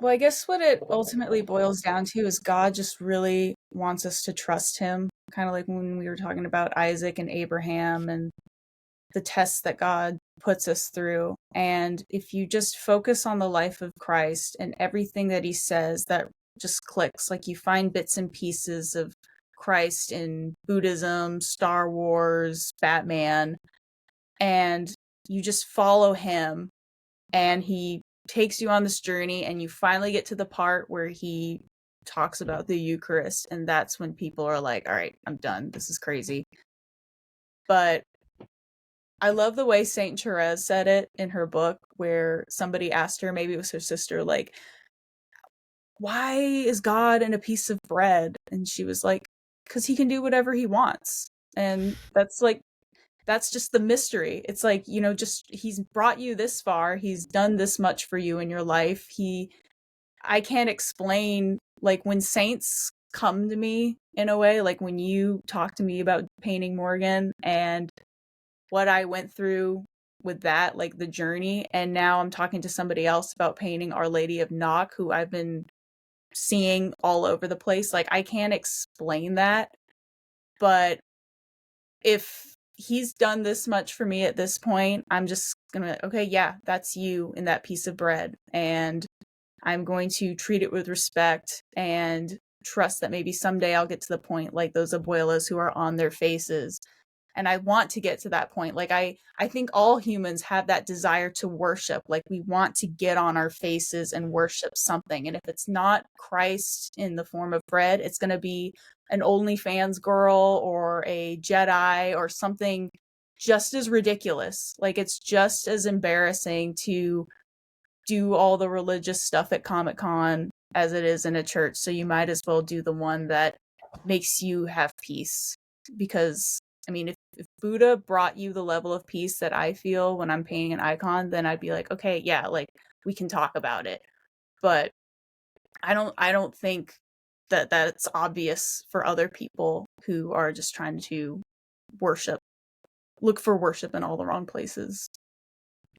Well, I guess what it ultimately boils down to is God just really wants us to trust him, kind of like when we were talking about Isaac and Abraham and the tests that God puts us through. And if you just focus on the life of Christ and everything that he says, that just clicks. Like you find bits and pieces of Christ in Buddhism, Star Wars, Batman, and you just follow him and he takes you on this journey and you finally get to the part where he talks about the Eucharist, and that's when people are like, all right, I'm done. This is crazy. But I love the way Saint Therese said it in her book, where somebody asked her, maybe it was her sister, like, why is God in a piece of bread? And she was like, because he can do whatever he wants. And that's like, that's just the mystery. It's like, just he's brought you this far. He's done this much for you in your life. I can't explain, like, when saints come to me in a way, like when you talk to me about painting Muirgen and what I went through with that, like the journey, and now I'm talking to somebody else about painting Our Lady of Knock, who I've been seeing all over the place. Like, I can't explain that, but if he's done this much for me at this point, I'm just gonna, okay, yeah, that's you in that piece of bread, and I'm going to treat it with respect and trust that maybe someday I'll get to the point like those abuelas who are on their faces. And I want to get to that point. Like I think all humans have that desire to worship. Like we want to get on our faces and worship something. And if it's not Christ in the form of bread, it's going to be an OnlyFans girl or a Jedi or something just as ridiculous. Like it's just as embarrassing to do all the religious stuff at Comic-Con as it is in a church. So you might as well do the one that makes you have peace. Because, I mean, if Buddha brought you the level of peace that I feel when I'm painting an icon, then I'd be like, okay, yeah, like we can talk about it. But I don't think that that's obvious for other people who are just trying to worship, look for worship in all the wrong places.